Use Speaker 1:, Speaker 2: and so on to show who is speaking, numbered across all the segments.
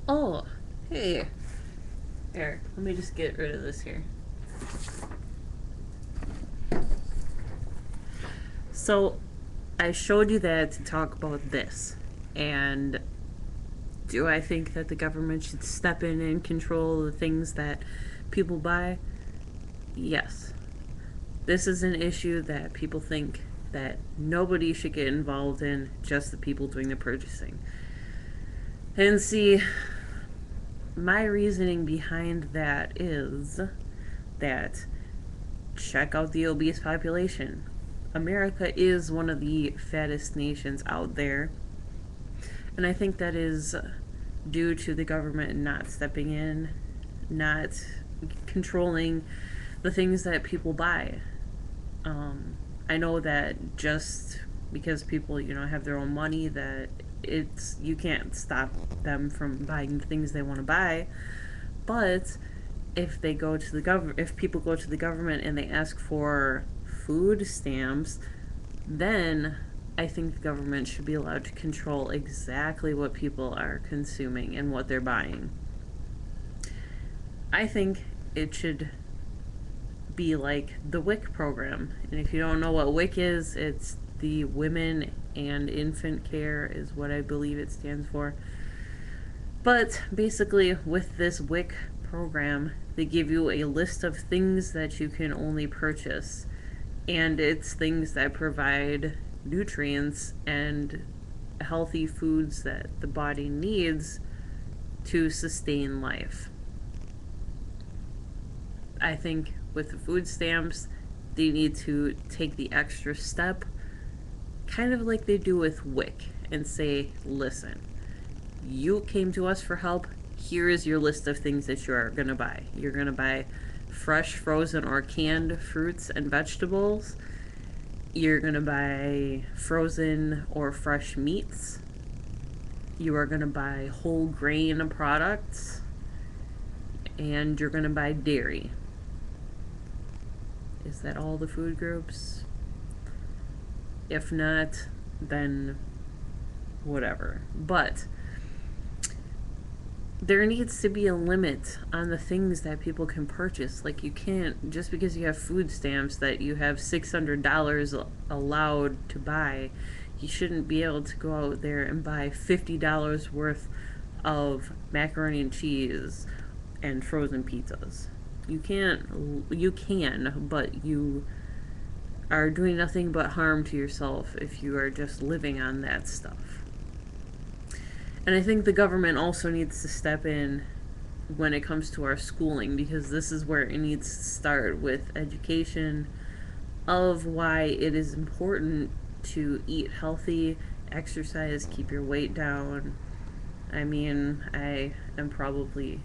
Speaker 1: Oh, hey. Here, let me just get rid of this here. So, I showed you that to talk about this. And do I think that the government should step in and control the things that people buy? Yes. This is an issue that people think that nobody should get involved in, just the people doing the purchasing. And see, my reasoning behind that is that check out the obese population. America is one of the fattest nations out there, and I think that is due to the government not stepping in, not controlling the things that people buy. I know that just because people, have their own money, that you can't stop them from buying the things they want to buy. But if people go to the government and they ask for food stamps, then I think the government should be allowed to control exactly what people are consuming and what they're buying. I think it should be like the WIC program. And if you don't know what WIC is, it's the Women and Infant Care, is what I believe it stands for. But basically, with this WIC program, they give you a list of things that you can only purchase. And it's things that provide nutrients and healthy foods that the body needs to sustain life. I think with the food stamps, they need to take the extra step, kind of like they do with WIC, and say, listen, you came to us for help. Here is your list of things that you are going to buy. You're going to buy fresh, frozen, or canned fruits and vegetables. You're going to buy frozen or fresh meats. You are going to buy whole grain products. And you're going to buy dairy. Is that all the food groups? If not, then whatever. But there needs to be a limit on the things that people can purchase. Like, you can't, just because you have food stamps that you have $600 allowed to buy, you shouldn't be able to go out there and buy $50 worth of macaroni and cheese and frozen pizzas. You can, but you are doing nothing but harm to yourself if you are just living on that stuff. And I think the government also needs to step in when it comes to our schooling, because this is where it needs to start, with education of why it is important to eat healthy, exercise, keep your weight down. I mean, I am probably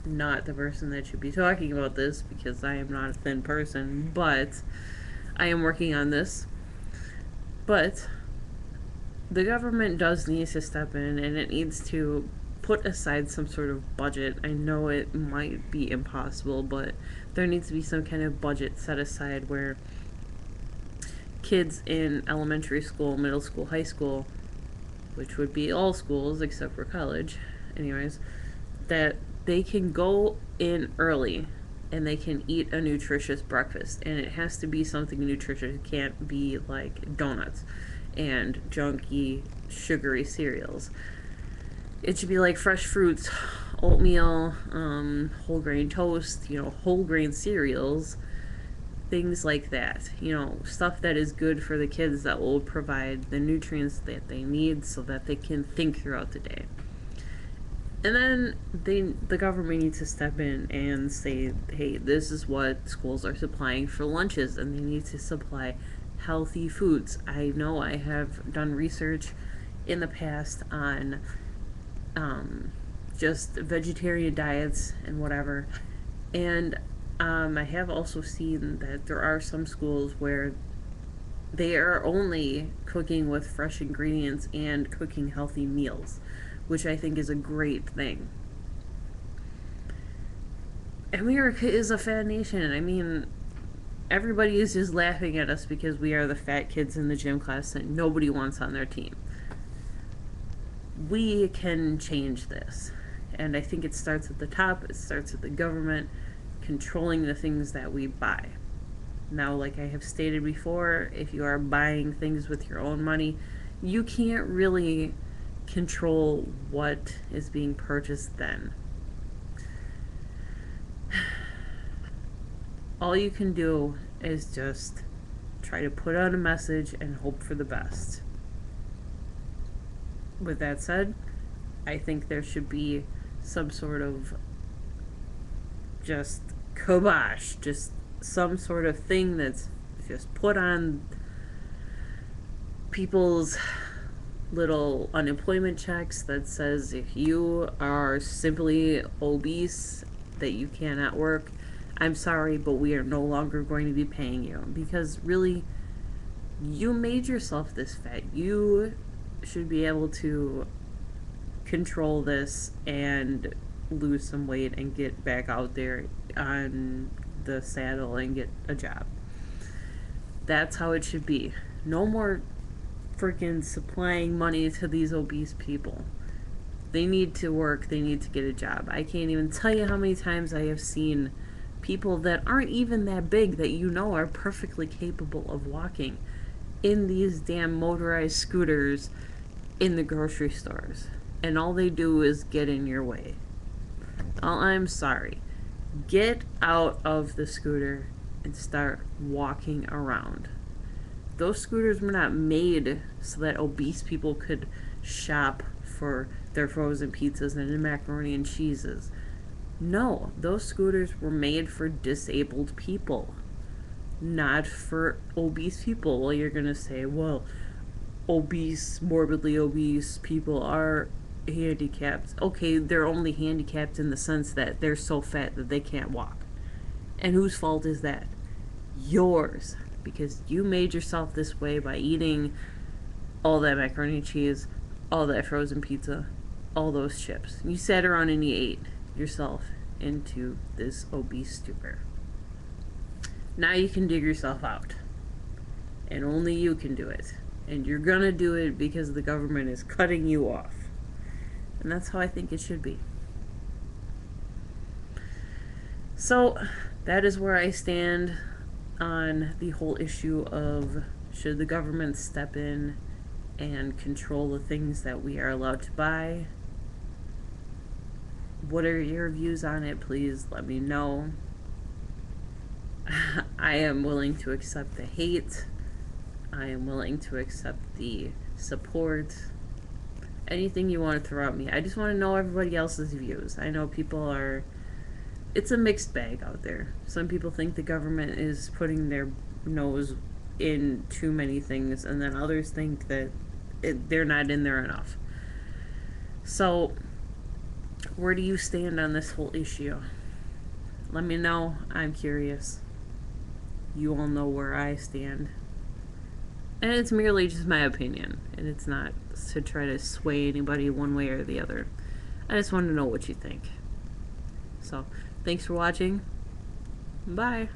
Speaker 1: not the person that should be talking about this because I am not a thin person, but I am working on this. But the government does need to step in, and it needs to put aside some sort of budget. I know it might be impossible, but there needs to be some kind of budget set aside where kids in elementary school, middle school, high school, which would be all schools except for college, anyways, that they can go in early and they can eat a nutritious breakfast. And it has to be something nutritious. It can't be like donuts and junky, sugary cereals. It should be like fresh fruits, oatmeal, whole grain toast, whole grain cereals, things like that. Stuff that is good for the kids, that will provide the nutrients that they need so that they can think throughout the day. And then the government needs to step in and say, hey, this is what schools are supplying for lunches, and they need to supply healthy foods. I know I have done research in the past on just vegetarian diets and whatever. And I have also seen that there are some schools where they are only cooking with fresh ingredients and cooking healthy meals, which I think is a great thing. America is a fat nation. I mean, everybody is just laughing at us because we are the fat kids in the gym class that nobody wants on their team. We can change this. And I think it starts at the top, it starts at the government controlling the things that we buy. Now, like I have stated before, if you are buying things with your own money, you can't really control what is being purchased then. All you can do is just try to put out a message and hope for the best. With that said, I think there should be some sort of just kibosh, just some sort of thing that's just put on people's little unemployment checks that says if you are simply obese, that you cannot work, I'm sorry, but we are no longer going to be paying you. Because really, you made yourself this fat. You should be able to control this and lose some weight and get back out there on the saddle and get a job. That's how it should be. No more freaking supplying money to these obese people. They need to work, they need to get a job. I can't even tell you how many times I have seen people that aren't even that big, that you know are perfectly capable of walking, in these damn motorized scooters in the grocery stores. And all they do is get in your way. Well, I'm sorry. Get out of the scooter and start walking around. Those scooters were not made so that obese people could shop for their frozen pizzas and macaroni and cheeses. No, those scooters were made for disabled people, not for obese people. Well, you're gonna say, well, obese, morbidly obese people are handicapped. Okay, they're only handicapped in the sense that they're so fat that they can't walk. And whose fault is that? Yours. Because you made yourself this way by eating all that macaroni and cheese, all that frozen pizza, all those chips. You sat around and you ate yourself into this obese stupor. Now you can dig yourself out. And only you can do it. And you're gonna do it because the government is cutting you off. And that's how I think it should be. So, that is where I stand on the whole issue of should the government step in and control the things that we are allowed to buy. What are your views on it? Please let me know. I am willing to accept the hate. I am willing to accept the support. Anything you want to throw at me. I just want to know everybody else's views. I know people are... It's a mixed bag out there. Some people think the government is putting their nose in too many things, and then others think that they're not in there enough. So, where do you stand on this whole issue? Let me know. I'm curious. You all know where I stand. And it's merely just my opinion, and it's not to try to sway anybody one way or the other. I just want to know what you think. So, thanks for watching. Bye.